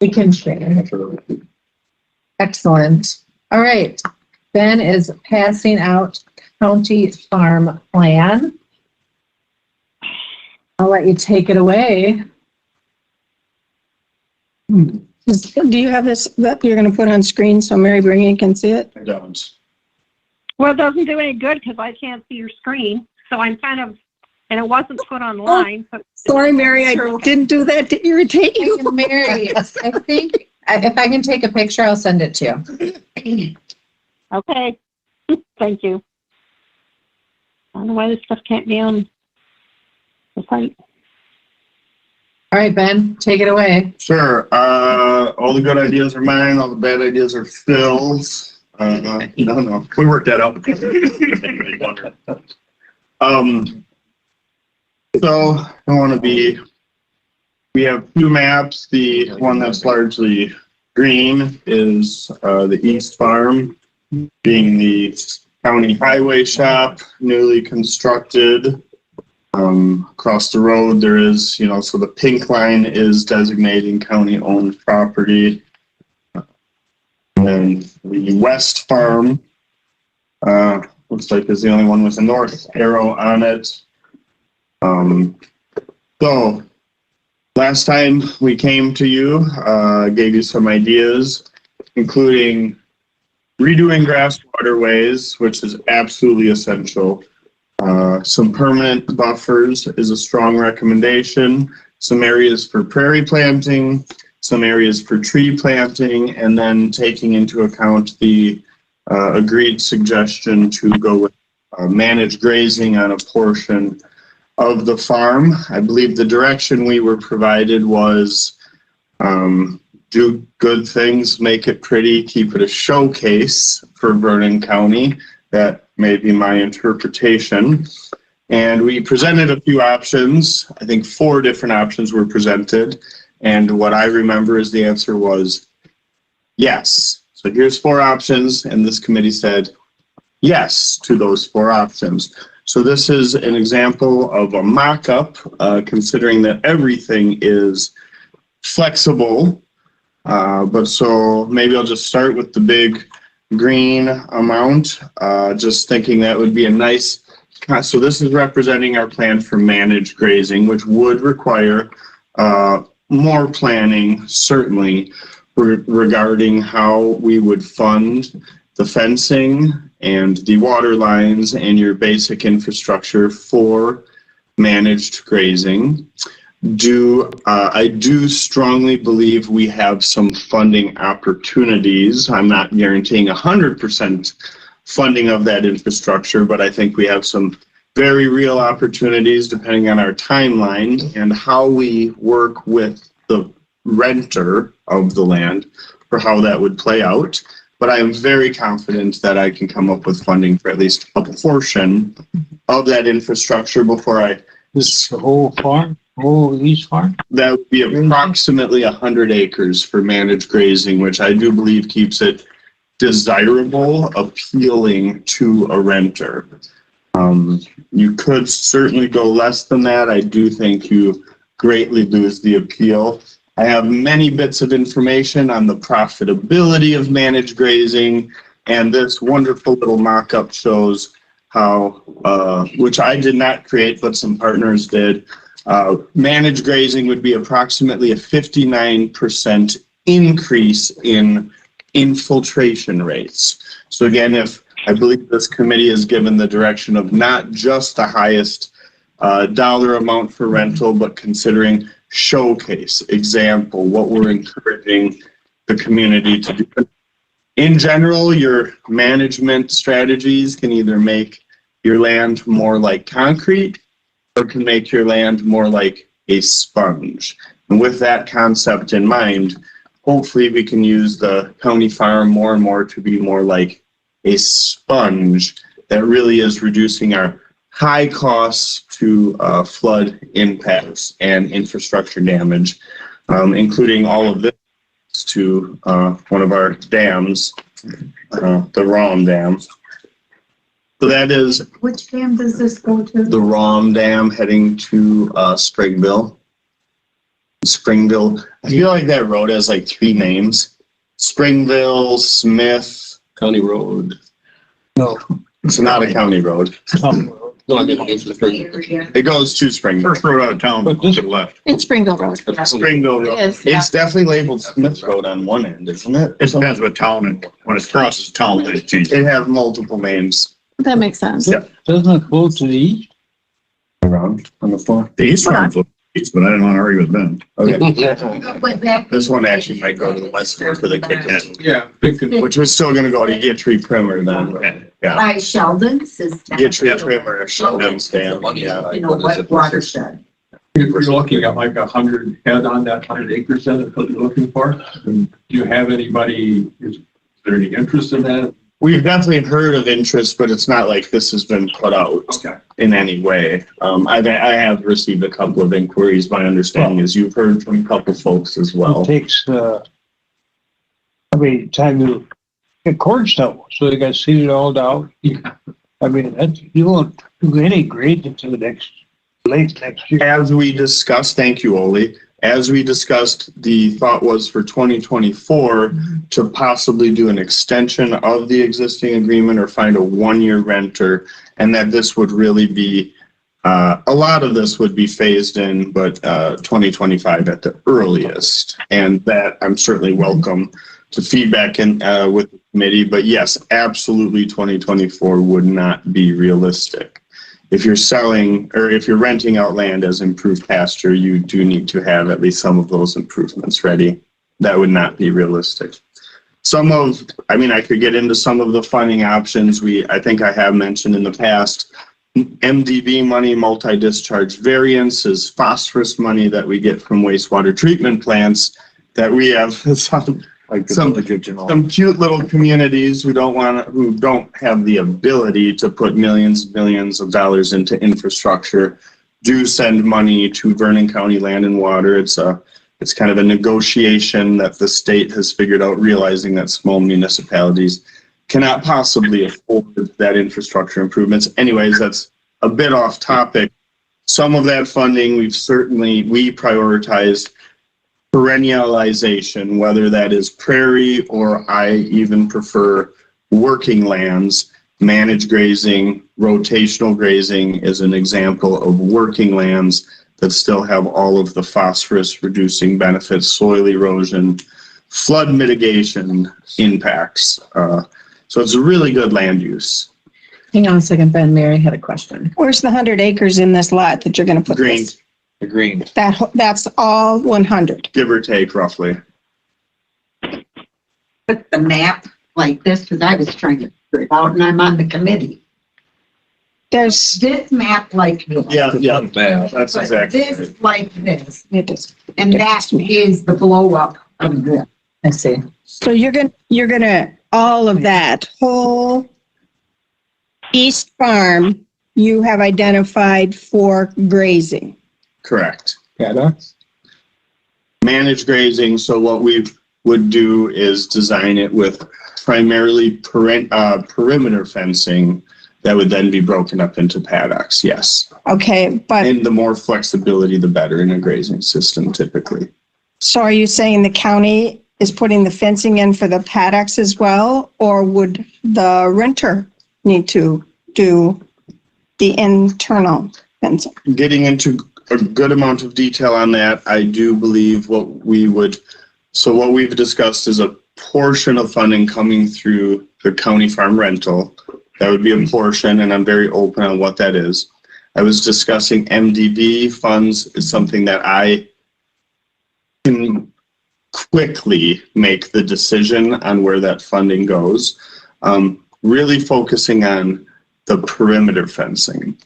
We can share. Excellent. All right. Ben is passing out county farm plan. I'll let you take it away. Do you have this that you're going to put on screen so Mary Brian can see it? I don't. Well, it doesn't do any good because I can't see your screen. So I'm kind of, and it wasn't put online. So Sorry, Mary, I didn't do that to irritate you. Mary, I think if I can take a picture, I'll send it to you. okay. Thank you. I don't know why this stuff can't be on the site. All right, Ben, take it away. Sure. All the good ideas are mine. All the bad ideas are Phil's. No. We worked that out. So I want to be. We have two maps. The one that's largely green is the East Farm, being the county highway shop, newly constructed. Across the road, there is, so the pink line is designating county-owned property. And then the West Farm, looks like is the only one with a north arrow on it. So last time we came to you, gave you some ideas, including redoing grass waterways, which is absolutely essential. Some permanent buffers is a strong recommendation. Some areas for prairie planting, some areas for tree planting, and then taking into account the agreed suggestion to go with managed grazing on a portion of the farm. I believe the direction we were provided was do good things, make it pretty, keep it a showcase for Vernon County. That may be my interpretation. And we presented a few options. I think 4 different options were presented. And what I remember is the answer was yes. So here's 4 options. And this committee said yes to those 4 options. So this is an example of a mock-up, considering that everything is flexible. But so maybe I'll just start with the big green amount, just thinking that would be a nice, so this is representing our plan for managed grazing, which would require more planning, certainly, regarding how we would fund the fencing and the water lines and your basic infrastructure for managed grazing. I do strongly believe we have some funding opportunities. I'm not guaranteeing 100% funding of that infrastructure, but I think we have some very real opportunities depending on our timeline and how we work with the renter of the land for how that would play out. But I am very confident that I can come up with funding for at least a portion of that infrastructure before I... This is the whole farm? Whole East Farm? That would be approximately 100 acres for managed grazing, which I do believe keeps it desirable, appealing to a renter. You could certainly go less than that. I do think you greatly lose the appeal. I have many bits of information on the profitability of managed grazing, and this wonderful little mock-up shows how, which I did not create, but some partners did. Managed grazing would be approximately a 59% increase in infiltration rates. So again, if I believe this committee is given the direction of not just the highest dollar amount for rental, but considering showcase, example, what we're encouraging the community to do. In general, your management strategies can either make your land more like concrete or can make your land more like a sponge. And with that concept in mind, hopefully we can use the county farm more and more to be more like a sponge that really is reducing our high costs to flood impacts and infrastructure damage, including all of this to one of our dams, the Rom Dam. So that is... Which dam does this go to? The Rom Dam heading to Springville. Springville. I feel like that road has like 3 names. Springville, Smith. County Road. No. It's not a county road. No, I mean, it's the first. It goes to Springville. First road out of town, But to this- the left. It's Springville Road. Springville Road. It is, yeah. It's definitely labeled Smith Road on one end, isn't it? It depends what town, and when it crosses town, they change it. It has multiple names. That makes sense. Yeah. Doesn't it go to the east? Around on the floor. The east one, but I didn't want to argue with them. Okay. This one actually might go to the west for the kick Yeah. which was still gonna go to Gittree Primer then. Yeah. By Sheldon's is that? Gittree Primer, Sheldon's Dam, yeah. You know, what watershed? If you're looking at like 100 head on that 100 acres, then that's what you're looking for. Do you have anybody, is there any interest in that? We've definitely heard of interest, but it's not like this has been put out Okay. in any way. I have received a couple of inquiries. My understanding is you've heard from a couple folks as It well. takes, I mean, time to get corn stuff, so they got seeded all down. Yeah. I mean, that, you won't do any grade until late next year. As we discussed, thank you, Oli. As we discussed, the thought was for 2024 to possibly do an extension of the existing agreement or find a 1-year renter, and that this would really be, a lot of this would be phased in, but 2025 at the earliest. And that I'm certainly welcome to feedback in with the committee, but yes, absolutely 2024 would not be realistic. If you're selling or if you're renting out land as improved pasture, you do need to have at least some of those improvements ready. That would not be realistic. I could get into some of the funding options. I think I have mentioned in the past, MDB money, multi-discharge variance, is phosphorus money that we get from wastewater treatment plants that we have some cute little communities who don't have the ability to put millions of dollars into infrastructure do send money to Vernon County Land and Water. It's kind of a negotiation that the state has figured out, realizing that small municipalities cannot possibly afford that infrastructure improvements. Anyways, that's a bit off topic. Some of that funding we prioritized perennialization, whether that is prairie or I even prefer working lands. Managed grazing, rotational grazing is an example of working lands that still have all of the phosphorus reducing benefits, soil erosion, flood mitigation impacts. So it's a really good land use. Hang on a second, Ben. Mary had a question. Where's the 100 acres in this lot that you're gonna put Green. this? Agreed. That's all 100. Give or take roughly. Put the map like this, because I was trying to figure it out, and I'm on the committee. There's, This map like this. Yeah, that's But exactly this right. like this, it is. and that is the blow up of this. I see. So you're gonna, all of that whole east farm, you have identified for grazing. Correct. Paddocks? Managed grazing, so what we would do is design it with primarily perimeter fencing that would then be broken up into paddocks, yes. Okay, but And the more flexibility, the better in a grazing system typically. so are you saying the county is putting the fencing in for the paddocks as well? Or would the renter need to do the internal fencing? Getting into a good amount of detail on that, I do believe what we've discussed is a portion of funding coming through the county farm rental. That would be a portion, and I'm very open on what that is. I was discussing MDB funds is something that I can quickly make the decision on where that funding goes. Really focusing on the perimeter fencing.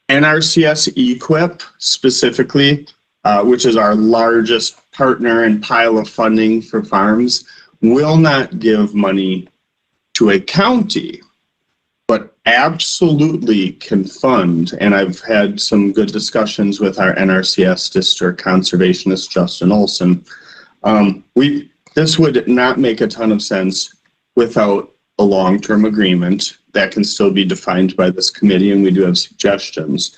NRCS EQIP specifically, which is our largest partner and pile of funding for farms, will not give money to a county, but absolutely can fund. And I've had some good discussions with our NRCS district conservationist, Justin Olson. This would not make a ton of sense without a long-term agreement that can still be defined by this committee, and we do have suggestions.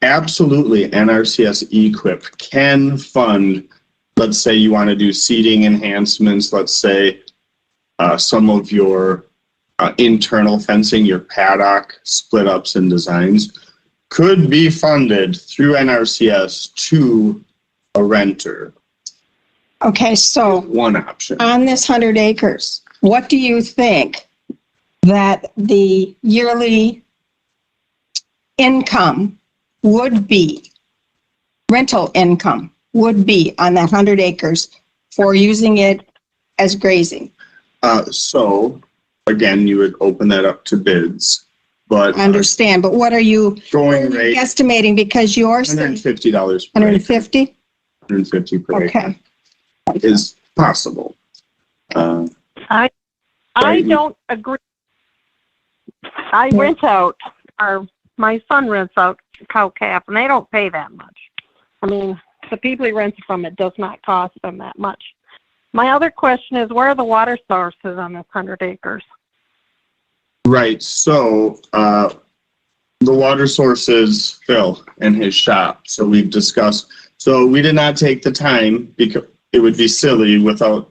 absolutely, NRCS equip can fund, let's say you want to do seating enhancements, let's say some of your internal fencing, your paddock split ups and designs could be funded through NRCS to a renter. Okay, so One option. on this 100 acres, what do you think that the yearly income would be, rental income would be on that 100 acres for using it as grazing? So again, you would open that up to bids, but I understand, but what are you going rate estimating, because you're saying $150 per acre, 150? 150 per acre Okay. is possible. I Right. don't agree. I rent out, or my son rents out cow calf, and they don't pay that much. I mean, the people he rents from, it does not cost them that much. My other question is, where are the water sources on this 100 acres? Right. So the water source is Phil and his shop. So we've discussed. So we did not take the time, because it would be silly without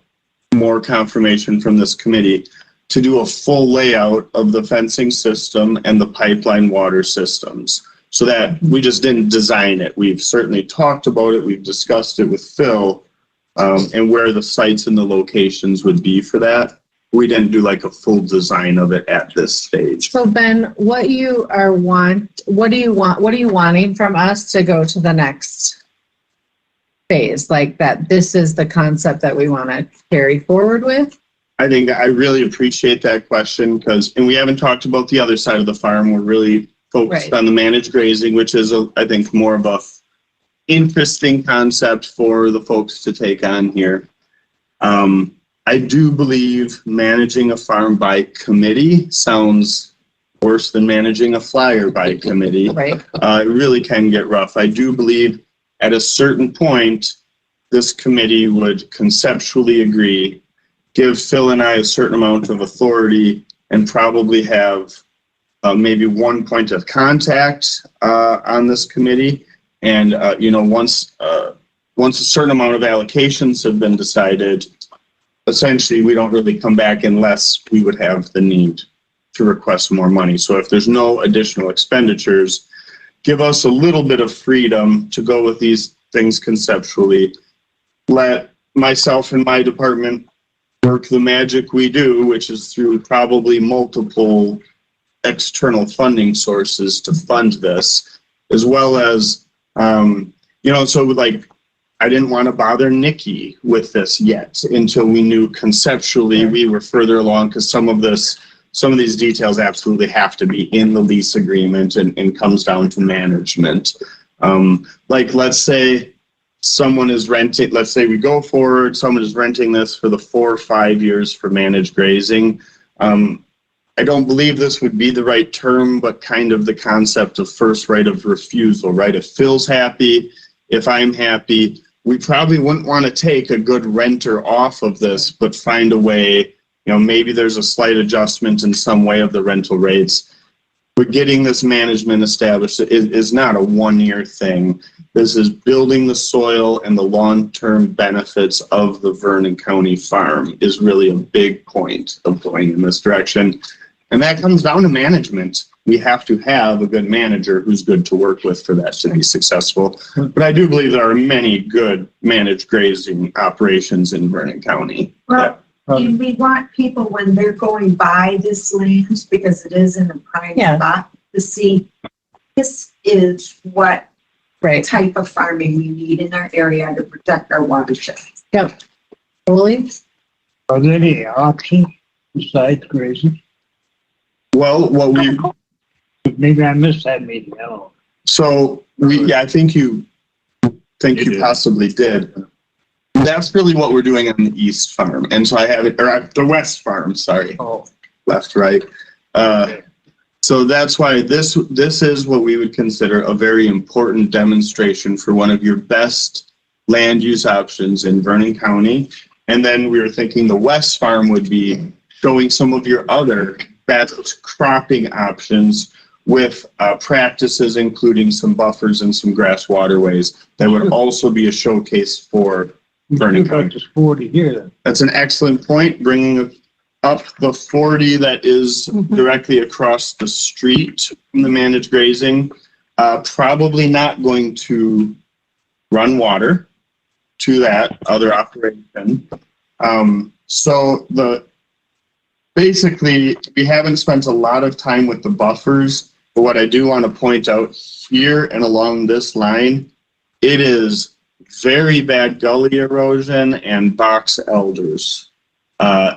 more confirmation from this committee, to do a full layout of the fencing system and the pipeline water systems. So that we just didn't design it. We've certainly talked about it. We've discussed it with Phil, and where the sites and the locations would be for that. We didn't do like a full design of it at this stage. So Ben, what are you wanting from us to go to the next phase? Like that, this is the concept that we want to carry forward with? I think I really appreciate that question, and we haven't talked about the other side of the farm. We're really focused Right. on the managed grazing, which is, I think, more of a interesting concept for the folks to take on here. I do believe managing a farm by committee sounds worse than managing a flyer by committee. Right. It really can get rough. I do believe at a certain point, this committee would conceptually agree, give Phil and I a certain amount of authority, and probably have maybe one point of contact on this committee. And, once a certain amount of allocations have been decided, essentially we don't really come back unless we would have the need to request more money. So if there's no additional expenditures, give us a little bit of freedom to go with these things conceptually. Let myself and my department work the magic we do, which is through probably multiple external funding sources to fund this, as well as, so like, I didn't want to bother Nikki with this yet until we knew conceptually we were further along, because some of these details absolutely have to be in the lease agreement and comes down to management. Like, let's say someone is renting, let's say we go forward, someone is renting this for the 4 or 5 years for managed grazing. I don't believe this would be the right term, but kind of the concept of first right of refusal, right? If Phil's happy, if I'm happy, we probably wouldn't want to take a good renter off of this, but find a way, maybe there's a slight adjustment in some way of the rental rates. But getting this management established is not a 1-year thing. This is building the soil, and the long-term benefits of the Vernon County farm is really a big point of going in this direction. And that comes down to management. We have to have a good manager who's good to work with for that to be successful. But I do believe there are many good managed grazing operations in Vernon County. Well, and we want people, when they're going by this land, because it is in a prime Yeah. spot, to see this is what Right. type of farming we need in our area to protect our watershed. Yep. Totally. Are there any options besides grazing? Well, Maybe I missed that meeting, I don't know. so I think you did. possibly did. That's really what we're doing on the east farm. And so I have it, or the west farm, sorry, Oh, left, right. So that's why this is what we would consider a very important demonstration for one of your best land use options in Vernon County. And then we were thinking the west farm would be showing some of your other best cropping options, with practices, including some buffers and some grass waterways that would also be a showcase for Vernon County. About this 40 here then. That's an excellent point, bringing up the 40 that is directly across the street from the managed grazing. Probably not going to run water to that other operation. Basically, we haven't spent a lot of time with the buffers, but what I do want to point out here and along this line, it is very bad gully erosion and box elders.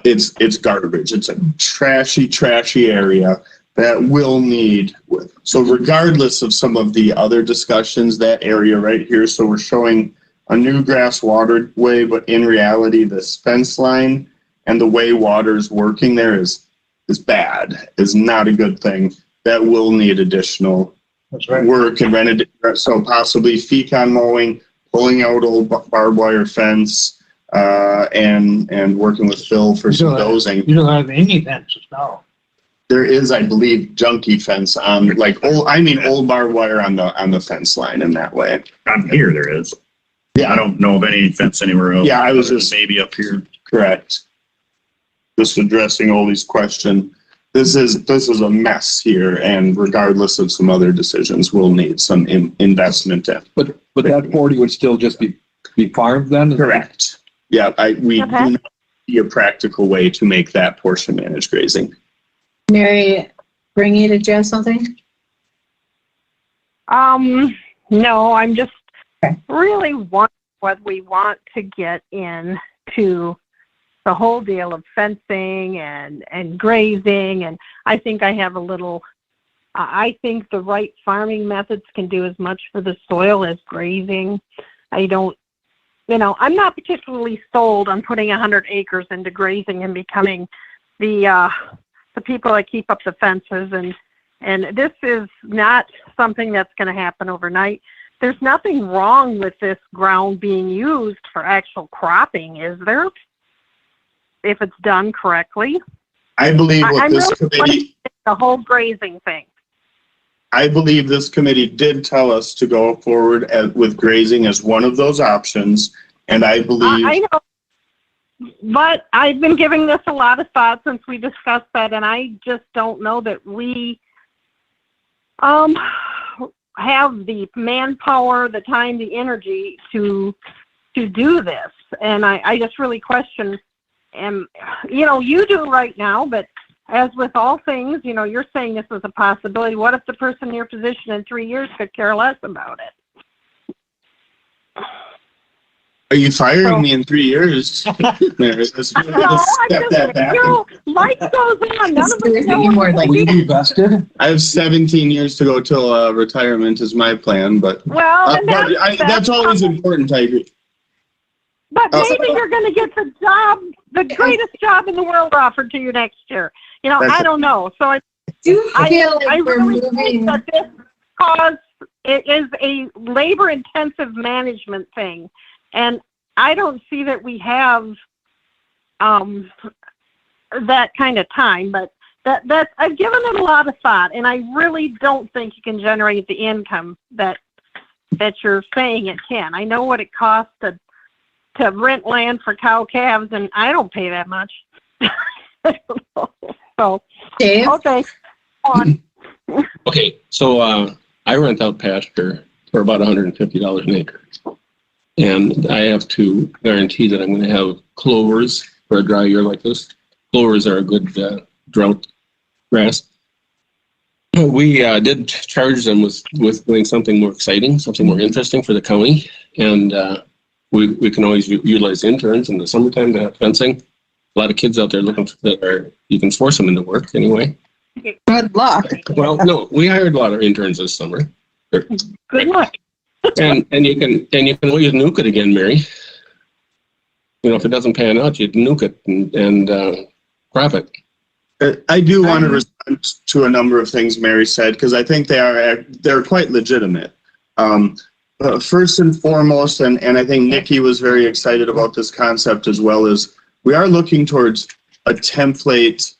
It's garbage. It's a trashy area that will need. So regardless of some of the other discussions, that area right here, so we're showing a new grass waterway, but in reality, this fence line and the way water's working there is bad, is not a good thing. That will need additional work and rented. So possibly fecon mowing, pulling out old barbed wire fence, and working with Phil for some dozing. You don't have any fences now. There is, I believe, junky fence on old barbed wire on the fence line in that way. On here there is. Yeah. I don't know of any fence anywhere else. Yeah, I was just maybe up here. correct. Just addressing Ollie's question. This is a mess here, and regardless of some other decisions, we'll need some investment in. But that 40 would still just be farmed then? Correct. Yeah, we Okay. do not see a practical way to make that portion managed grazing. Mary, Bringy, did you have something? No, I'm just Okay. really wondering what we want to get into the whole deal of fencing and grazing. And I think I have I think the right farming methods can do as much for the soil as grazing. I'm not particularly sold on putting 100 acres into grazing and becoming the people that keep up the fences. And this is not something that's going to happen overnight. There's nothing wrong with this ground being used for actual cropping, is there? If it's done correctly. I believe what this committee, The whole grazing thing. I believe this committee did tell us to go forward with grazing as one of those options, and I believe. I know, but I've been giving this a lot of thought since we discussed that, and I just don't know that we have the manpower, the time, the energy to do this. And I just really question. And, you do right now, but as with all things, you're saying this is a possibility. What if the person in your position in 3 years could care less about it? Are you firing me in 3 years? Let's step that back. Life goes on. None of us know More like Will you be vested? I have 17 years to go till retirement is my plan, but that's always important, I agree. But maybe you're going to get the job, the greatest job in the world offered to you next year. I don't know. So I feel like we're really moving. think that this cause it is a labor-intensive management thing, and I don't see that we have that kind of time. But that I've given it a lot of thought, and I really don't think you can generate the income that you're saying it can. I know what it costs to rent land for cow calves, and I don't pay that much. So, Dave? okay, on. Okay, so I rent out pasture for about $150 an acre. And I have to guarantee that I'm going to have clovers for a dry year like this. Clovers are a good drought grass. We did charge them with doing something more exciting, something more interesting for the county. And we can always utilize interns in the summertime to have fencing. A lot of kids out there you can force them into work anyway. Good luck. Well, no, we hired a lot of interns this summer. Good luck. And you can always nuke it again, Mary. If it doesn't pan out, you nuke it and crop it. I do want to respond to a number of things Mary said, because I think they're quite legitimate. First and foremost, and I think Nikki was very excited about this concept as well, is we are looking towards a template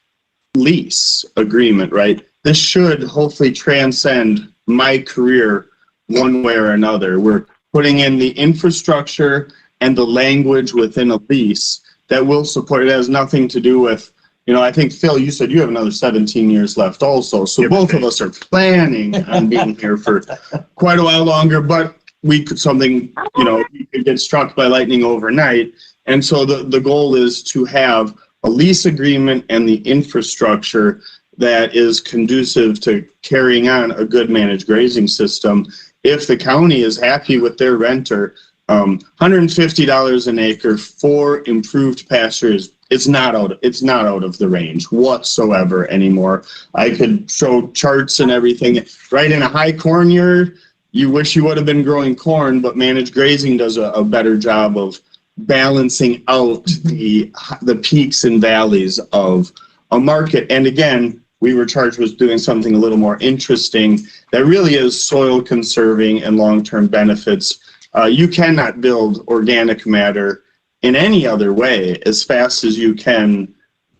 lease agreement, right? this should hopefully transcend my career one way or another. We're putting in the infrastructure and the language within a lease that will support. It has nothing to do with, I think, Phil, you said you have another 17 years left also. So both of us are planning on being here for quite a while longer, but we could we could get struck by lightning overnight. And so the goal is to have a lease agreement and the infrastructure that is conducive to carrying on a good managed grazing system. If the county is happy with their renter, $150 an acre for improved pastures, it's not out of the range whatsoever anymore. I could show charts and everything. Right in a high corn year, you wish you would have been growing corn, but managed grazing does a better job of balancing out the peaks and valleys of a market. And again, we were charged with doing something a little more interesting that really is soil conserving and long-term benefits. You cannot build organic matter in any other way as fast as you can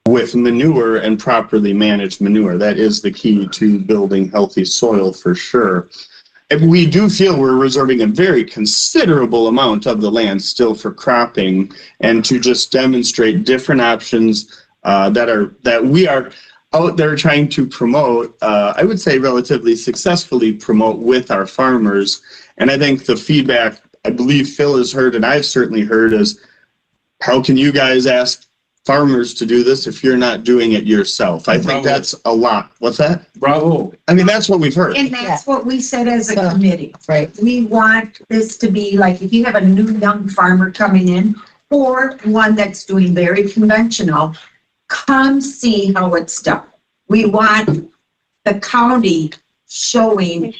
with manure and properly managed manure. That is the key to building healthy soil for sure. And we do feel we're reserving a very considerable amount of the land still for cropping, and to just demonstrate different options that we are out there trying to promote, I would say relatively successfully promote with our farmers. And I think the feedback I believe Phil has heard, and I've certainly heard, is how can you guys ask farmers to do this if you're not doing it yourself? I think that's a lot. What's that? Bravo. I mean, that's what we've heard. And that's what we said as a committee. Right. We want this to be like, if you have a new young farmer coming in or one that's doing very conventional, come see how it's done. We want the county showing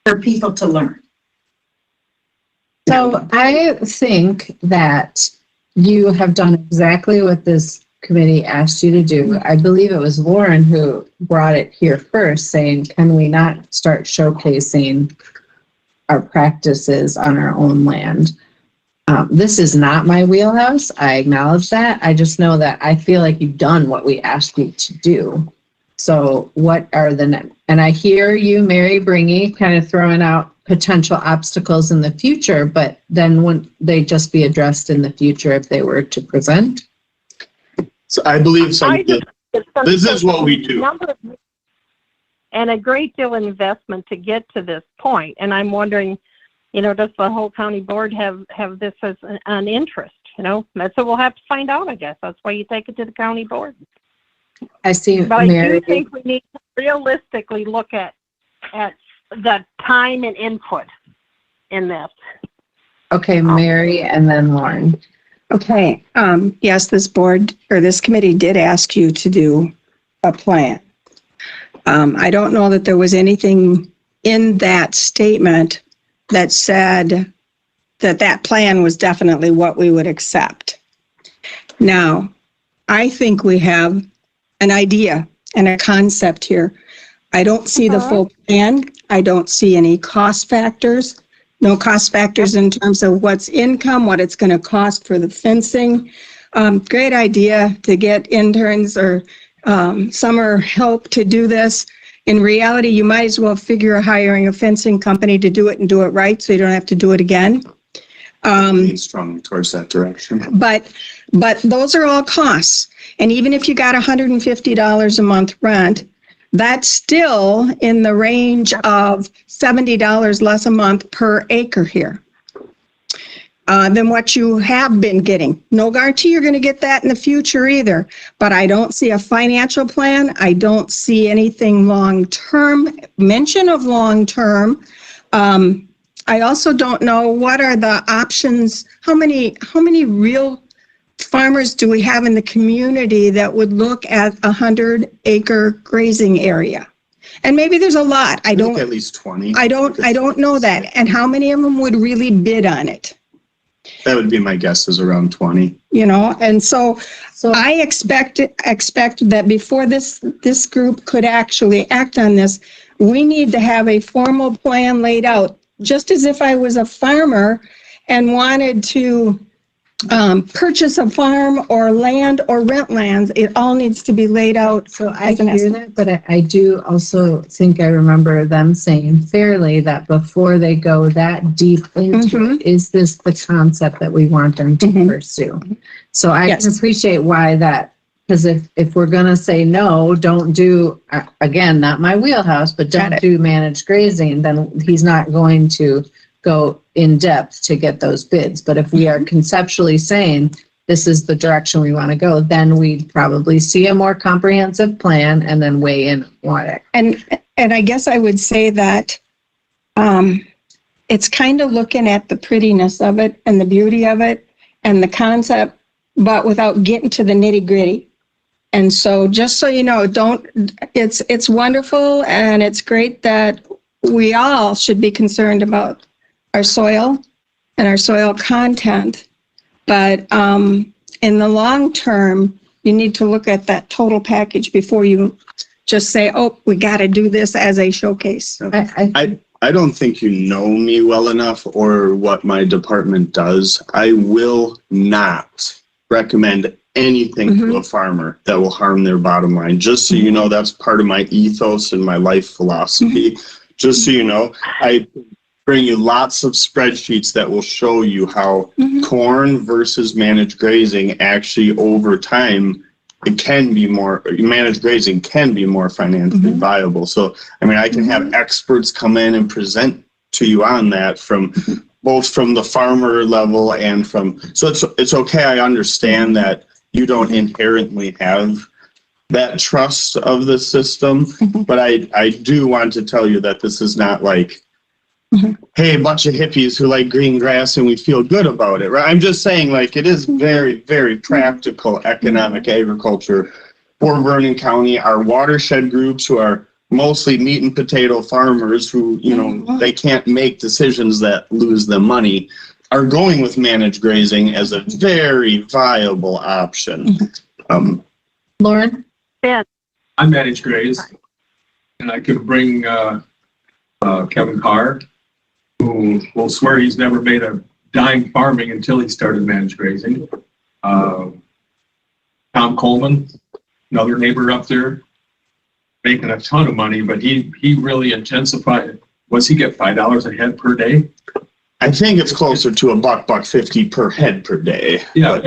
for people to learn. So I think that you have done exactly what this committee asked you to do. I believe it was Lauren who brought it here first, saying, can we not start showcasing our practices on our own land? This is not my wheelhouse. I acknowledge that. I just know that I feel like you've done what we asked you to do. So what are and I hear you, Mary Bringy, kind of throwing out potential obstacles in the future, but then wouldn't they just be addressed in the future if they were to present? So I believe this is what we do. And a great deal of investment to get to this point. And I'm wondering, does the whole county board have this as an interest? That's what we'll have to find out, I guess. That's why you take it to the county board. I see. But Mary. I do think we need to realistically look at the time and input in this. Okay, Mary and then Lauren. Okay, yes, this board or this committee did ask you to do a plan. I don't know that there was anything in that statement that said that plan was definitely what we would accept. Now, I think we have an idea and a concept here. I don't see the full plan. I don't see any cost factors. No cost factors in terms of what's income, what it's going to cost for the fencing. Great idea to get interns or summer help to do this. In reality, you might as well figure hiring a fencing company to do it and do it right, so you don't have to do it again. Strongly towards that direction. But those are all costs. And even if you got $150 a month rent, that's still in the range of $70 less a month per acre here than what you have been getting. No guarantee you're going to get that in the future either, but I don't see a financial plan. I don't see anything long-term, mention of long-term. I also don't know what are the options. How many real farmers do we have in the community that would look at 100-acre grazing area? And maybe there's a lot. I don't. At least 20. I don't know that. And how many of them would really bid on it? That would be my guess, is around 20. And so I expect that before this group could actually act on this, we need to have a formal plan laid out. Just as if I was a farmer and wanted to purchase a farm or land or rent lands, it all needs to be laid out. So I As an hear that, but I do also think I remember them saying fairly that before they go that deep into it, is this the concept that we want them to pursue? So I can Yes. appreciate why that, because if we're gonna say no, don't do, again, not my wheelhouse, but Got don't it. do managed grazing, then he's not going to go in depth to get those bids. But if we are conceptually saying this is the direction we want to go, then we'd probably see a more comprehensive plan and then weigh in on it. And I guess I would say that it's kind of looking at the prettiness of it and the beauty of it and the concept, but without getting to the nitty gritty. And so just so you know, it's wonderful and it's great that we all should be concerned about our soil and our soil content. But in the long term, you need to look at that total package before you just say, oh, we got to do this as a showcase. I don't think you know me well enough or what my department does. I will not recommend anything to a farmer that will harm their bottom line. Just so you know, that's part of my ethos and my life philosophy. Just so you know, I bring you lots of spreadsheets that will show you how corn versus managed grazing actually over time, it can be more, managed grazing can be more financially viable. So, I mean, I can have experts come in and present to you on that from both from the farmer level and from, so it's okay. I understand that you don't inherently have that trust of the system, but I do want to tell you that this is not like, hey, a bunch of hippies who like green grass and we feel good about it, right? I'm just saying, like, it is very, very practical economic agriculture for Vernon County. Our watershed groups who are mostly meat and potato farmers who, you know, they can't make decisions that lose them money, are going with managed grazing as a very viable option. Lauren? Ben, I manage graze, and I can bring Kevin Carr, who will swear he's never made a dime farming until he started managed grazing. Tom Coleman, another neighbor up there, making a ton of money, but he really intensified. What's he get, $5 a head per day? I think it's closer to $1.50 per head per day. Yeah, But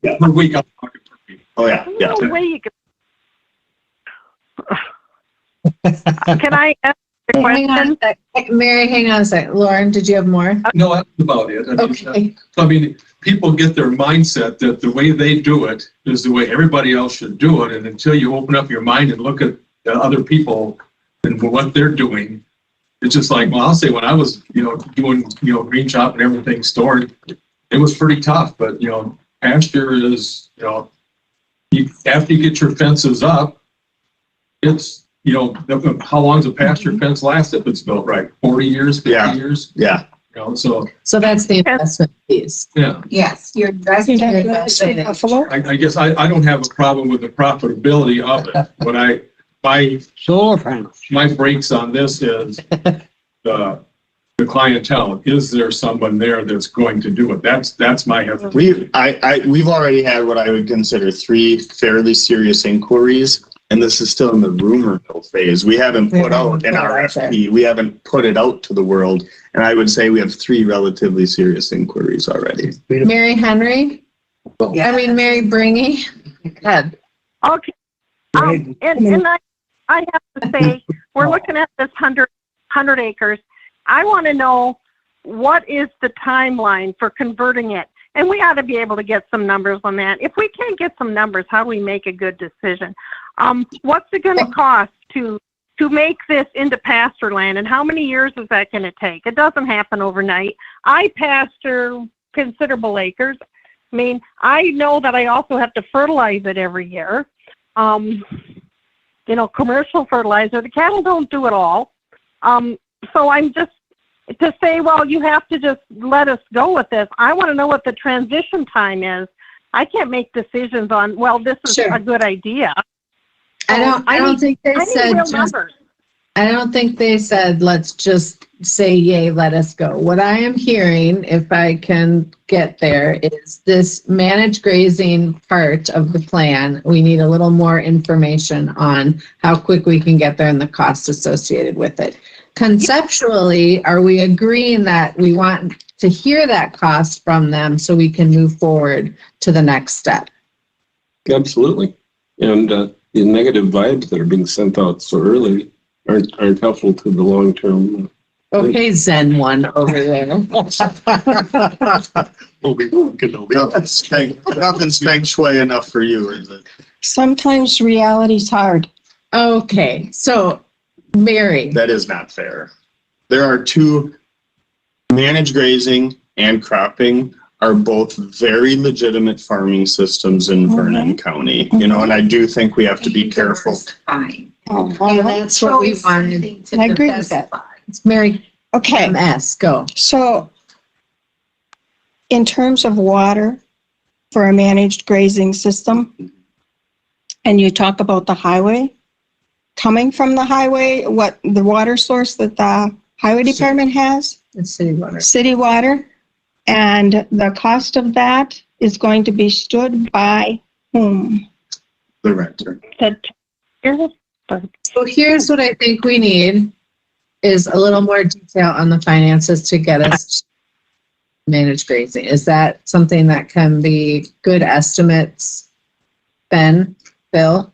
yeah. per week. I'm talking per week. Oh yeah, yeah. no way you can. Can I ask a Hang on question? a sec. Mary, hang on a sec. Lauren, did you have more? No, that's about it. Okay. I mean, people get their mindset that the way they do it is the way everybody else should do it. And until you open up your mind and look at the other people and what they're doing, it's just like, well, I'll say when I was, doing, green shop and everything stored, it was pretty tough. But, pasture is, after you get your fences up, it's, how long does a pasture fence last if it's built right? 40 years, 50 years? Yeah. So that's the investment piece. Yeah. Yes, you're investing in investment. Buffalo. I guess I don't have a problem with the profitability of it. What my Solar panels. my brakes on this is the clientele. Is there someone there that's going to do it? That's my hesitation. We've already had what I would consider 3 fairly serious inquiries, and this is still in the rumor mill phase. We haven't put out an RFP. We haven't put it out to the world, and I would say we have 3 relatively serious inquiries already. Mary Henry? Mary Bringy? Head. Okay. And I have to say, we're looking at this 100 acres. I want to know, what is the timeline for converting it? And we ought to be able to get some numbers on that. If we can't get some numbers, how do we make a good decision? What's it going to cost to make this into pasture land, and how many years is that going to take? It doesn't happen overnight. I pasture considerable acres. I mean, I know that I also have to fertilize it every year. Commercial fertilizer. The cattle don't do it all. So I'm just, to say, well, you have to just let us go with this. I want to know what the transition time is. I can't make decisions on, well, this is a good idea. I don't think they said real just, numbers. I don't think they said, let's just say, yay, let us go. What I am hearing, if I can get there, is this managed grazing part of the plan. We need a little more information on how quick we can get there and the costs associated with it. Conceptually, are we agreeing that we want to hear that cost from them so we can move forward to the next step? Absolutely. And the negative vibes that are being sent out so early aren't helpful to the long-term. Okay, Zen one over there. Nothing's feng shui enough for you, is it? Sometimes reality's hard. Okay, so Mary, That is not fair. There are two, managed grazing and cropping are both very legitimate farming systems in Vernon County, you know, and I do think we have to be careful. Fine. yeah, that's what we wanted. I agree with that. It's Mary Okay, MS, go. so in terms of water for a managed grazing system, and you talk about the highway, coming from the highway, what the water source that the highway department has, It's city water. city water, and the cost of that is going to be stood by whom? The renter. So here's what I think we need is a little more detail on the finances to get us to managed grazing. Is that something that can be good estimates? Ben, Bill?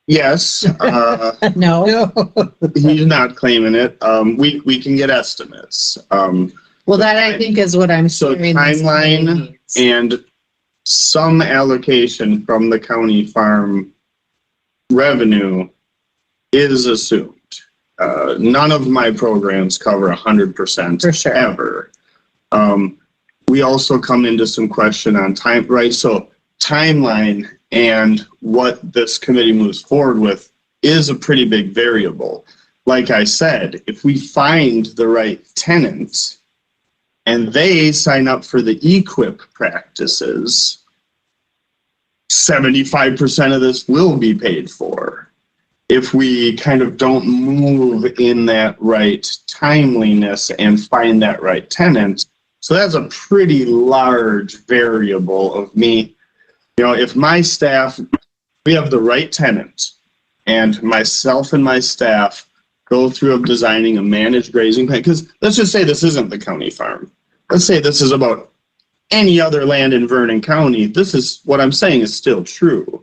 Yes, No. he's not claiming it. We can get estimates. Well, that I think is what I'm So hearing. this timeline means. and some allocation from the county farm revenue is assumed. None of my programs cover 100% For sure. ever. We also come into some question on time, right? So timeline and what this committee moves forward with is a pretty big variable. Like I said, if we find the right tenant and they sign up for the equip practices, 75% of this will be paid for. If we kind of don't move in that right timeliness and find that right tenant, so that's a pretty large variable of me. You know, if my staff, we have the right tenant, and myself and my staff go through of designing a managed grazing plan, because let's just say this isn't the county farm. Let's say this is about any other land in Vernon County. This is what I'm saying is still true,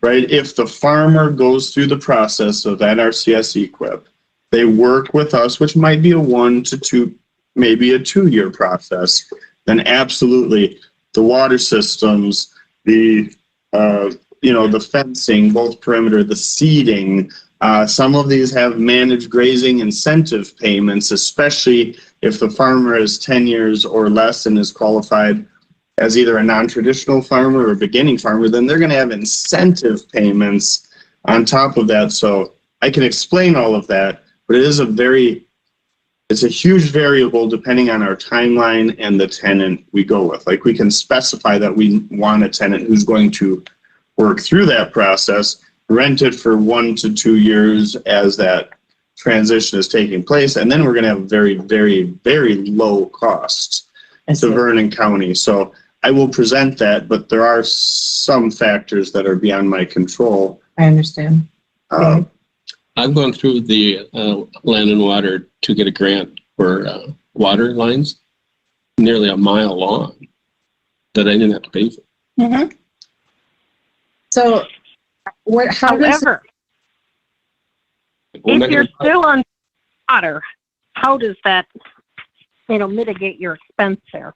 right? If the farmer goes through the process of NRCS equip, they work with us, which might be a 1 to 2, maybe a 2-year process, then absolutely the water systems, the the fencing, both perimeter, the seeding. Some of these have managed grazing incentive payments, especially if the farmer is 10 years or less and is qualified as either a non-traditional farmer or a beginning farmer, then they're going to have incentive payments on top of that. So I can explain all of that, but it's a huge variable depending on our timeline and the tenant we go with. Like we can specify that we want a tenant who's going to work through that process, rent it for 1 to 2 years as that transition is taking place, and then we're going to have very, very, very low costs to Vernon County. So I will present that, but there are some factors that are beyond my control. I understand. I've gone through the Land and Water to get a grant for water lines, nearly a mile long, that I didn't have to pay for. Mm-hmm. So how does, However, if you're still on water, how does that, mitigate your expense there?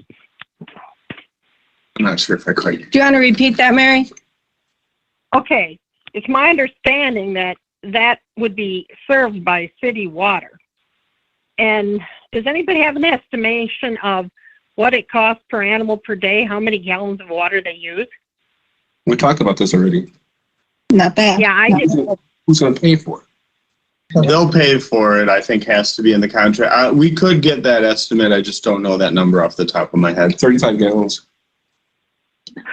I'm not sure if I quite. Do you want to repeat that, Mary? Okay, it's my understanding that would be served by city water. And does anybody have an estimation of what it costs per animal per day, how many gallons of water they use? We talked about this already. Not bad. Yeah, I did. Who's going to pay for it? They'll pay for it, I think has to be in the contract. We could get that estimate. I just don't know that number off the top of my head. 35 gallons.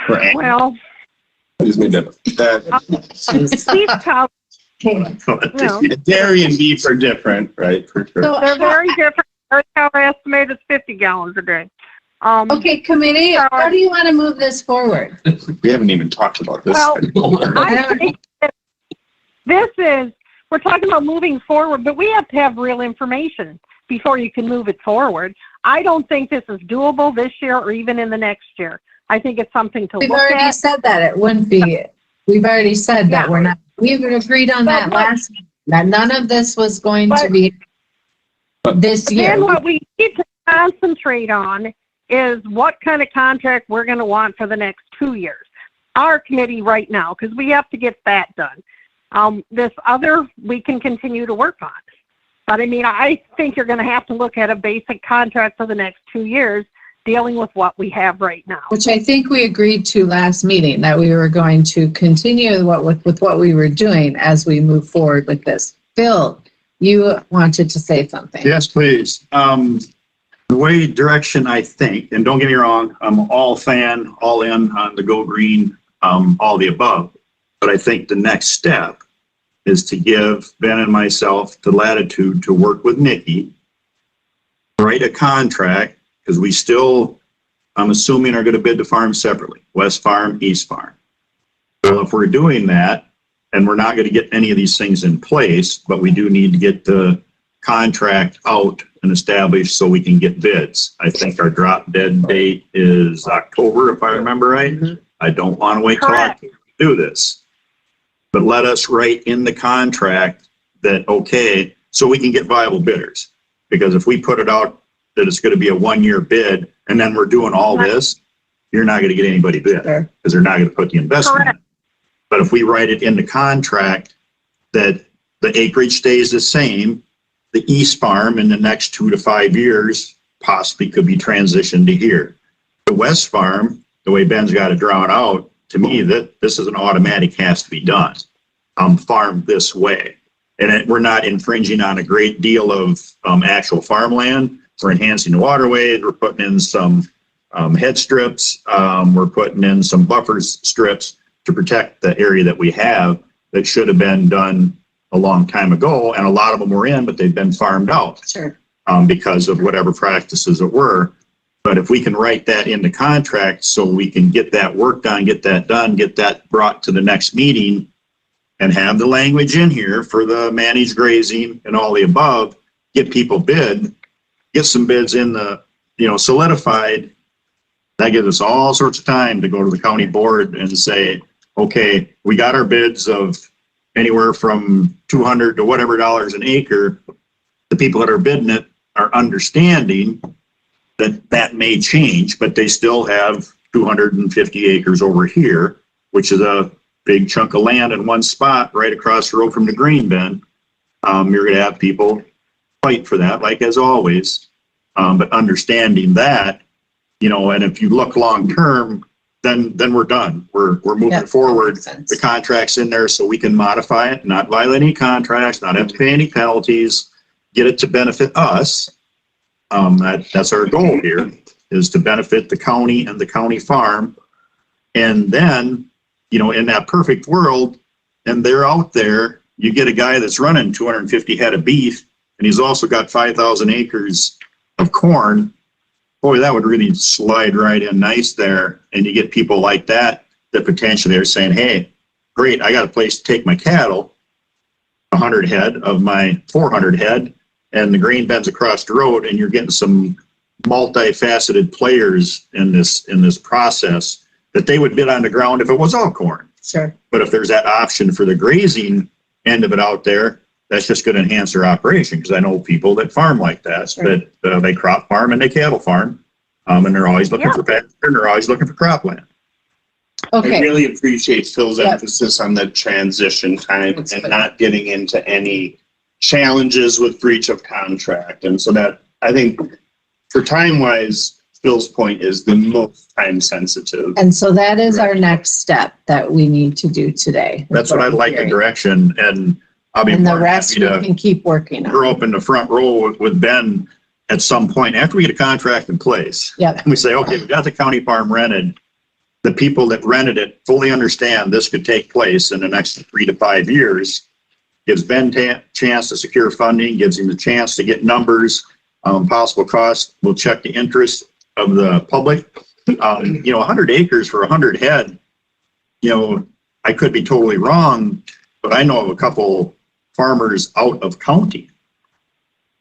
For Well, I just made that up. that, these cows No. Dairy and beef are different, right? For sure. So, They're very different. Right now, I estimate it's 50 gallons a day. okay, committee, how do you want to move this forward? We haven't even talked about this. Well, I think that we're talking about moving forward, but we have to have real information before you can move it forward. I don't think this is doable this year or even in the next year. I think it's something to We've look already at. said that it wouldn't be, we've already said that Yeah. we're not, we've agreed on that But- last, that none of this was going to But- be this year. Then what we need to concentrate on is what kind of contract we're going to want for the next 2 years. Our committee right now, because we have to get that done. This other, we can continue to work on. But I mean, I think you're going to have to look at a basic contract for the next 2 years dealing with what we have right now. Which I think we agreed to last meeting, that we were going to continue with what we were doing as we move forward with this. Bill, you wanted to say something. Yes, please. The way direction, I think, and don't get me wrong, I'm all in on the Go Green, all the above. But I think the next step is to give Ben and myself the latitude to work with Nikki, write a contract, because we still, I'm assuming, are going to bid the farms separately, West Farm, East Farm. So if we're doing that, and we're not going to get any of these things in place, but we do need to get the contract out and established so we can get bids. I think our drop dead date is October, if I remember right. I don't want to wait till Correct. October to do this. But let us write in the contract that, okay, so we can get viable bidders. Because if we put it out that it's going to be a 1-year bid and then we're doing all this, you're not going to get anybody bid Sure. because they're not going to put the investment in. Correct. But if we write it in the contract that the acreage stays the same, the East Farm in the next 2 to 5 years possibly could be transitioned to here. The West Farm, the way Ben's got it drawn out, to me, that this is an automatic has to be done. Farmed this way. And we're not infringing on a great deal of actual farmland. We're enhancing the waterways. We're putting in some head strips. We're putting in some buffer strips to protect the area that we have that should have been done a long time ago. And a lot of them were in, but they've been farmed out Sure. because of whatever practices it were. But if we can write that in the contract so we can get that work done, get that done, get that brought to the next meeting and have the language in here for the managed grazing and all the above, get people bid, get some bids in the, solidified. That gives us all sorts of time to go to the county board and say, okay, we got our bids of anywhere from $200 to whatever dollars an acre. The people that are bidding it are understanding that that may change, but they still have 250 acres over here, which is a big chunk of land in one spot right across the road from the grain bin. You're going to have people fight for that, like as always. But understanding that, and if you look long term, then we're done. We're moving Yep. forward. Makes sense. The contract's in there so we can modify it, not violate any contracts, not have to pay any penalties, get it to benefit us. That's our goal here, is to benefit the county and the county farm. And then, in that perfect world, and they're out there, you get a guy that's running 250 head of beef, and he's also got 5,000 acres of corn. Boy, that would really slide right in nice there. And you get people like that potentially are saying, hey, great, I got a place to take my cattle, 100 head of my 400 head, and the grain bins across the road, and you're getting some multifaceted players in this process that they would bid on the ground if it was all corn. Sure. But if there's that option for the grazing end of it out there, that's just going to enhance their operation, because I know people that farm like that, Sure. that they crop farm and they cattle farm, and they're always looking for pasture and they're always looking for cropland. I Okay. really appreciate Phil's Yep. emphasis on the transition time That's and good. not getting into any challenges with breach of contract. And so that, I think, for time wise, Phil's point is the most time sensitive. And so that is our next step that we need to do today. That's what I'd like, the direction, and I'll be And the more rest happy we to can keep working on. grow up in the front row with Ben at some point after we get a contract in place. Yep. And we say, okay, we got the county farm rented. The people that rented it fully understand this could take place in the next 3 to 5 years. gives Ben chance to secure funding, gives him the chance to get numbers, possible costs. We'll check the interest of the public. 100 acres for 100 head, I could be totally wrong, but I know of a couple farmers out of county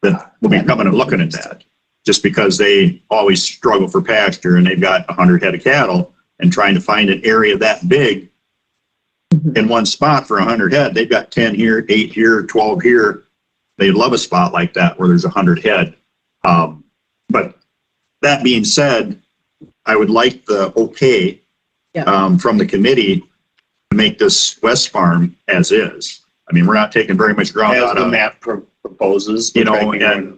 that will be coming and looking at that just because they always struggle for pasture and they've got 100 head of cattle and trying to find an area that big in one spot for 100 head. They've got 10 here, 8 here, 12 here. They love a spot like that where there's 100 head. But that being said, I would like the okay from the committee to make this West Farm as is. I mean, we're not taking very much ground out of the map proposes. And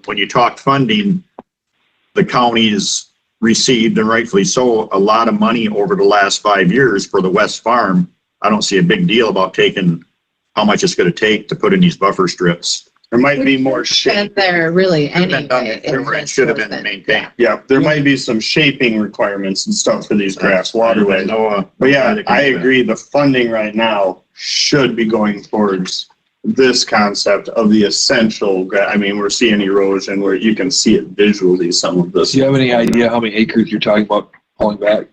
when you talk funding, the county's received, and rightfully so, a lot of money over the last 5 years for the West Farm. I don't see a big deal about taking how much it's going to take to put in these buffer strips. There might be more And shape. there really Should have been done anyway. before. It should have been maintained. Yeah, there might be some shaping requirements and stuff for these grass waterways. But yeah, I agree. The funding right now should be going towards this concept of the essential. I mean, we're seeing erosion where you can see it visually, some of this. Do you have any idea how many acres you're talking about pulling back?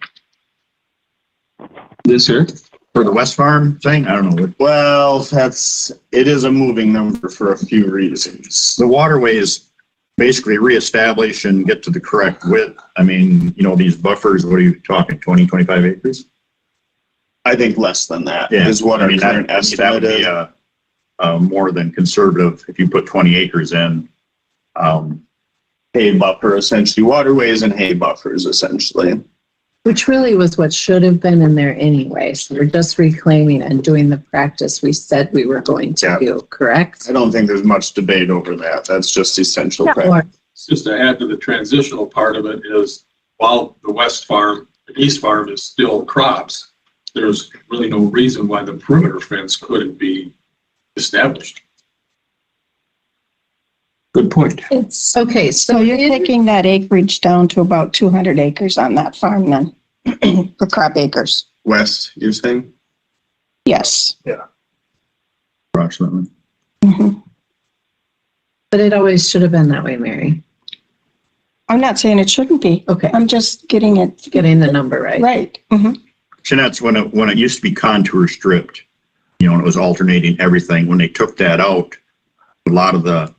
This year? For the West Farm thing, I don't know. Well, it is a moving number for a few reasons. The waterways basically reestablish and get to the correct width. I mean, these buffers, what are you talking, 20, 25 acres? I think less than that Yeah. is what our current that estimate would is. be more than conservative if you put 20 acres in. Hay buffer, essentially, waterways and hay buffers, essentially. Which really was what should have been in there anyway. So we're just reclaiming and doing the practice we said we were going to Yeah. do, correct? I don't think there's much debate over that. That's just essential. Yeah. practice. Just to add to the transitional part of it is, while the West Farm, the East Farm is still crops, there's really no reason why the perimeter fence couldn't be established. Good point. It's, Okay, so so you're taking that acreage down to about 200 acres on that farm then, for crop acres? West, you're saying? Yes. Approximately. Mhm. but it always should have been that way, Mary. I'm not saying it shouldn't be. Okay, I'm just getting it getting the number right. right. Mhm. And that's when it used to be contour stripped, and it was alternating everything. When they took that out, a lot of the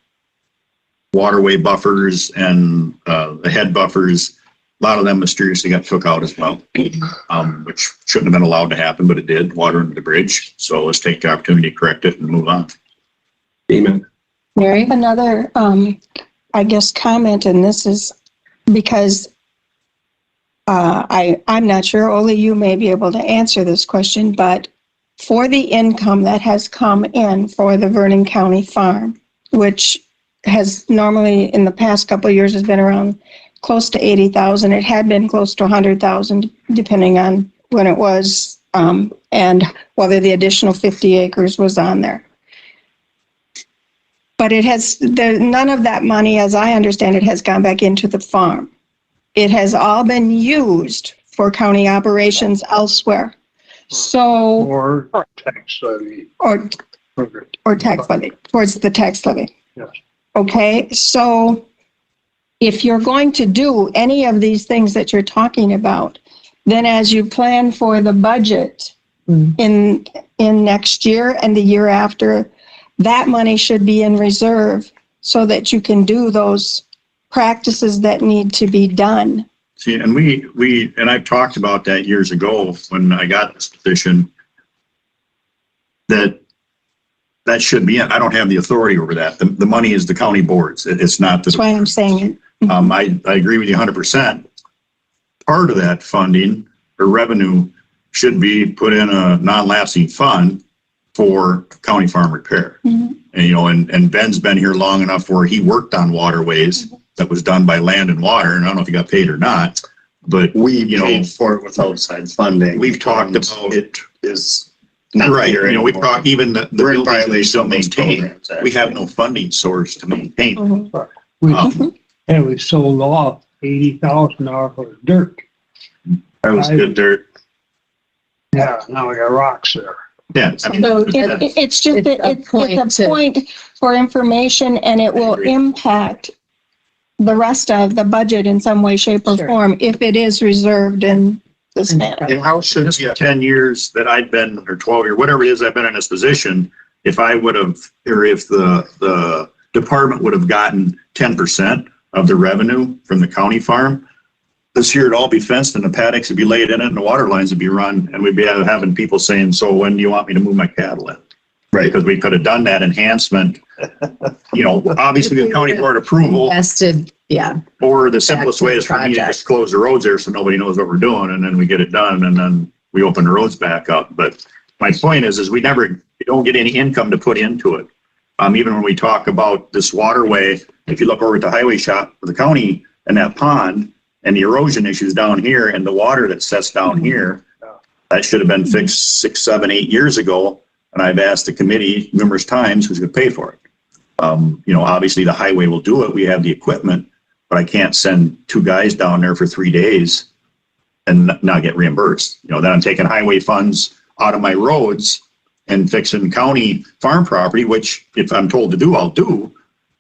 waterway buffers and the head buffers, a lot of them mysteriously got took out as well, which shouldn't have been allowed to happen, but it did, water into the bridge. So let's take the opportunity to correct it and move on. Amen. Mary, another, I guess, comment, and this is because I'm not sure, only you may be able to answer this question, but for the income that has come in for the Vernon County Farm, which has normally in the past couple of years has been around close to 80,000. It had been close to 100,000, depending on when it was, and whether the additional 50 acres was on there. But none of that money, as I understand it, has gone back into the farm. It has all been used for county operations elsewhere. So, Or tax levy. or tax levy, towards the tax levy. Yes. Okay, so if you're going to do any of these things that you're talking about, then as you plan for the budget in next year and the year after, that money should be in reserve so that you can do those practices that need to be done. See, and and I've talked about that years ago when I got this position, that should be it. I don't have the authority over that. The money is the county boards. It's not the. That's why I'm saying it. I agree with you 100%. Part of that funding or revenue should be put in a non-lapsing fund for county farm repair. And, and Ben's been here long enough where he worked on waterways that was done by Land and Water. And I don't know if he got paid or not, but We paid for it with outside funding. we've talked about It is not right. here We've anymore. talked even the We're in buildings that we violation still of those maintain. programs, We have actually. no funding source to maintain. Mhm. We sold off 80,000 off of dirt. That was good dirt. Yeah, now we got rocks there. Yeah. I mean, So It's just, It's a it's a point for information and it will impact the rest of the budget in some way, shape or Sure. form if it is reserved in this manner. And how should the 10 years that I've been, or 12 years, whatever it is I've been in this position, if I would have, or if the department would have gotten 10% of the revenue from the county farm, this year it'd all be fenced and the paddocks would be laid in it and the water lines would be run and we'd be having people saying, so when do you want me to move my cattle in? Right, because we could have done that enhancement, obviously the county board approval, invested, yeah. or the simplest way is for me to Project. just close the roads there so nobody knows what we're doing and then we get it done and then we open the roads back up. But my point is we don't get any income to put into it. Even when we talk about this waterway, if you look over at the highway shop for the county and that pond and the erosion issues down here and the water that sets down here, that should have been fixed 6, 7, 8 years ago. And I've asked the committee numerous times who's going to pay for it. Obviously the highway will do it. We have the equipment, but I can't send 2 guys down there for 3 days and not get reimbursed. Then I'm taking highway funds out of my roads and fixing county farm property, which if I'm told to do, I'll do.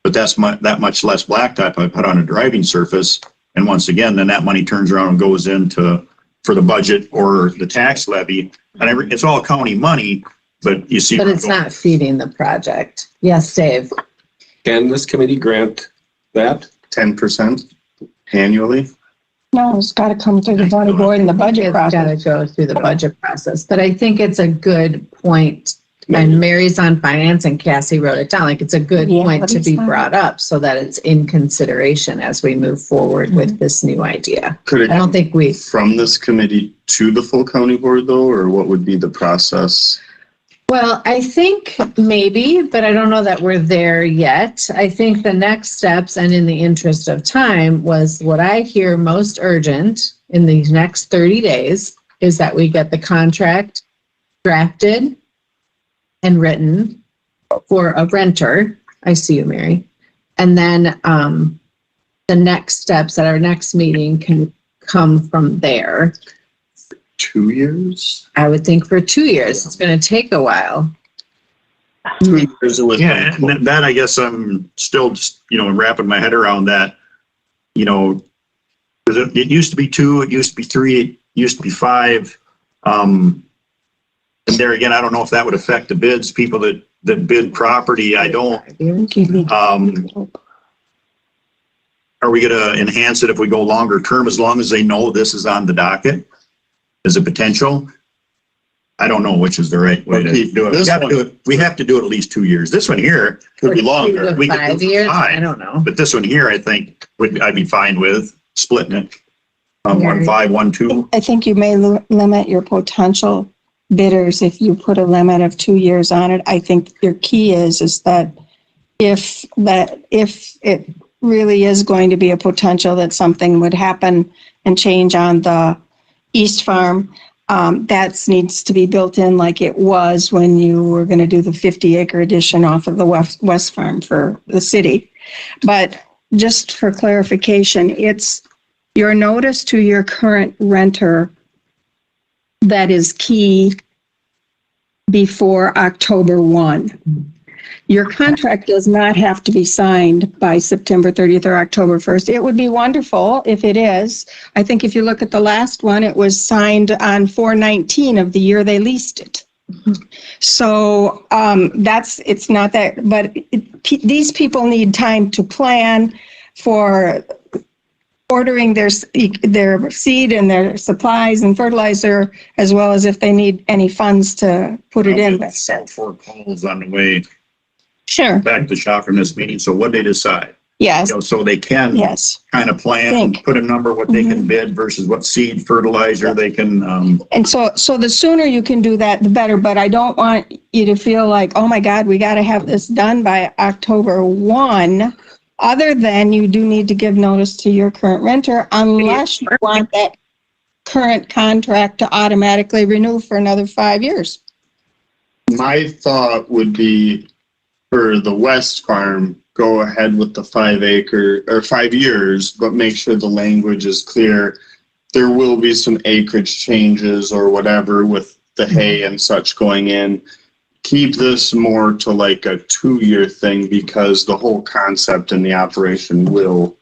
But that's that much less blacktop I put on a driving surface. And once again, then that money turns around and goes for the budget or the tax levy. And it's all county money. But you see. But it's not feeding the project. Yes, Dave. Can this committee grant that? 10% annually. No, it's got to come through the body board and the budget It's got to process. go through the budget process. But I think it's a good point. And Mary's on finance and Cassie wrote it down. Like it's a good Yeah, point what to is be that? brought up so that it's in consideration as we move forward with this new idea. Could it I don't think we, from this committee to the full county board though, or what would be the process? well, I think maybe, but I don't know that we're there yet. I think the next steps, and in the interest of time, was what I hear most urgent in these next 30 days is that we get the contract drafted and written for a renter. I see you, Mary. And then the next steps at our next meeting can come from there. 2 years? I would think for 2 years. It's going to take a while. 2 years with. Yeah, and that I guess I'm still just, wrapping my head around that, because it used to be 2, it used to be 3, it used to be 5. And there again, I don't know if that would affect the bids, people that bid property, I don't. Are we gonna enhance it if we go longer term, as long as they know this is on the docket as a potential? I don't know which is the right way to do it. We have to do it at least 2 years. This one here could be longer. We could do 5 years? I 5. don't know. But this one here, I think, I'd be fine with splitting it. 1, 5, 1, 2. I think you may limit your potential bidders if you put a limit of 2 years on it. I think your key is that if it really is going to be a potential that something would happen and change on the East Farm, that needs to be built in like it was when you were going to do the 50-acre addition off of the West Farm for the city. But just for clarification, it's your notice to your current renter that is key before October 1. Your contract does not have to be signed by September 30th or October 1st. It would be wonderful if it is. I think if you look at the last one, it was signed on 4/19 of the year they leased it. So it's not that, but these people need time to plan for ordering their seed and their supplies and fertilizer, as well as if they need any funds to put it in. Sent 4 calls on the way Sure. back to the shop from this meeting. So what they decide, Yes. so they can Yes. kind of plan, and put a number, what they can bid versus what seed fertilizer they can, And so the sooner you can do that, the better. But I don't want you to feel like, oh my God, we got to have this done by October 1. Other than you do need to give notice to your current renter unless you want that current contract to automatically renew for another 5 years. My thought would be for the West Farm, go ahead with the 5 acre or 5 years, but make sure the language is clear. There will be some acreage changes or whatever with the hay and such going in. Keep this more to like a 2-year thing because the whole concept and the operation will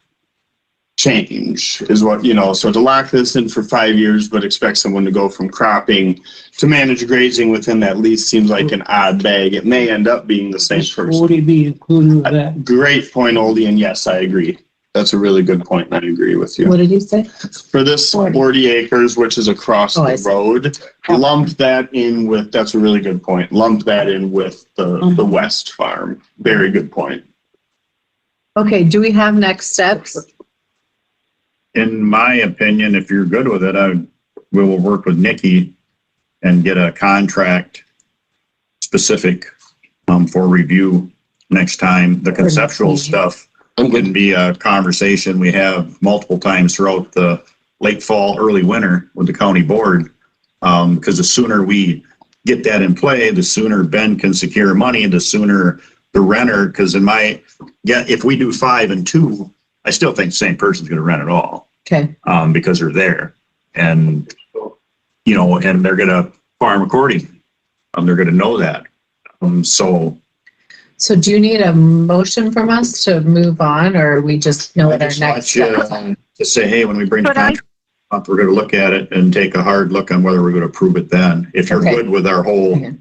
change is what, so to lock this in for 5 years, but expect someone to go from cropping to manage grazing within that lease seems like an odd bag. It may end up being the same person. Would it be included with that? Great point, Oldie, and yes, I agree. That's a really good point, and I agree with you. What did you say? For this 40 acres, which is across I the see. road, lump that in with, that's a really good point. Lump that in with the West Farm. Very good point. Okay, do we have next steps? In my opinion, if you're good with it, we will work with Nikki and get a contract specific for review next time. The conceptual stuff can be a conversation we have multiple times throughout the late fall, early winter with the county board. Because the sooner we get that in play, the sooner Ben can secure money, the sooner the renter, because if we do 5 and 2, I still think the same person's going to rent it all. Okay. Because they're there and, and they're going to farm accordingly. They're going to know that. So do you need a motion from us to move on, or we just know I what our just next want you steps are? to say, hey, when we bring the Could I- contract up, we're going to look at it and take a hard look on whether we're going to approve it then. If you're Okay. good with our whole Okay.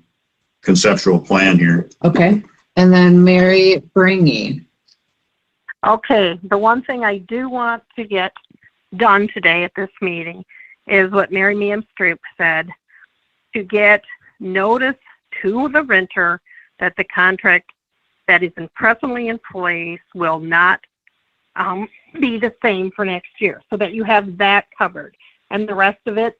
conceptual plan here. Okay, and then Mary Bringy. Okay, the one thing I do want to get done today at this meeting is what Mary Meehan Stroop said, to get notice to the renter that the contract that is presently in place will not be the same for next year, so that you have that covered. And the rest of it,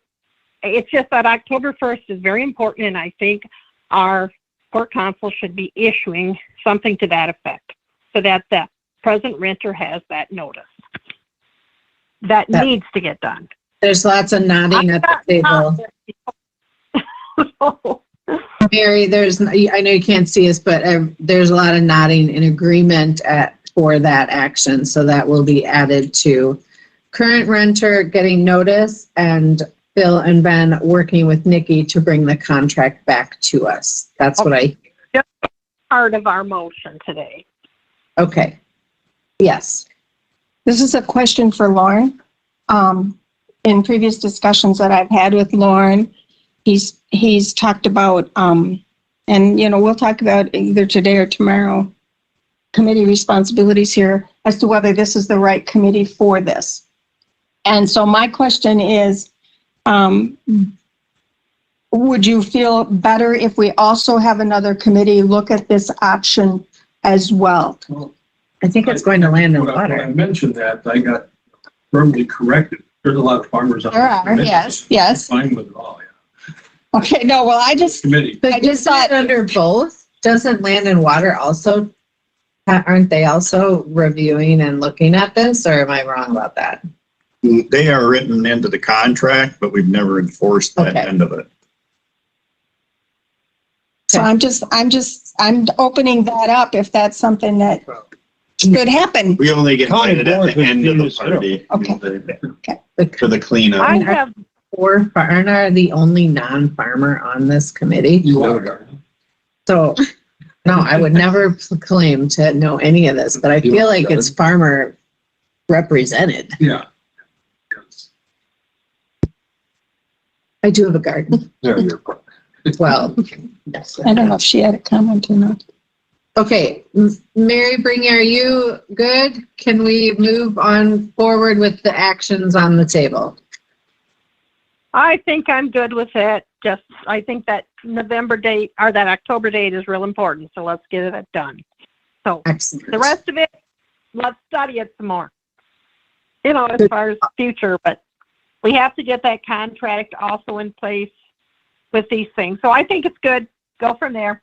it's just that October 1st is very important, and I think our court counsel should be issuing something to that effect, so that the present renter has that notice. That needs to get done. There's lots of nodding at the table. Mary, I know you can't see us, but there's a lot of nodding in agreement for that action. So that will be added to current renter getting notice and Bill and Ben working with Nikki to bring the contract back to us. That's what Just part of our motion today. Okay. Yes. This is a question for Lauren. In previous discussions that I've had with Lauren, he's talked about, and we'll talk about either today or tomorrow, committee responsibilities here as to whether this is the right committee for this. And so my question is, would you feel better if we also have another committee look at this option as well? I think it's going to land in When I water. mentioned that, I got firmly corrected. There's a lot of farmers on There this are, committee. yes. Fine with it all, yeah. Okay, no, well, Committee. But I just isn't it thought- under both? Doesn't land and water also, aren't they also reviewing and looking at this, or am I wrong about that? They are written into the contract, but we've never enforced that Okay. end of it. So I'm opening that up if that's something that could happen. We only get County invited at board the end of the was party. Okay. For the cleanup. I have, Aren't I the only non-farmer on this committee? You are. So, no, I would never claim to know any of this, but I feel like it's farmer represented. Yeah. I do have a garden. There, you're fine. Well, yes. I don't know if she had a comment or not. Okay, Mary Bringy, are you good? Can we move on forward with the actions on the table? I think I'm good with it. I think that November date or that October date is real important. So let's get it done. So Excellent. the rest of it, let's study it some more. As far as future, but we have to get that contract also in place with these things. So I think it's good. Go from there.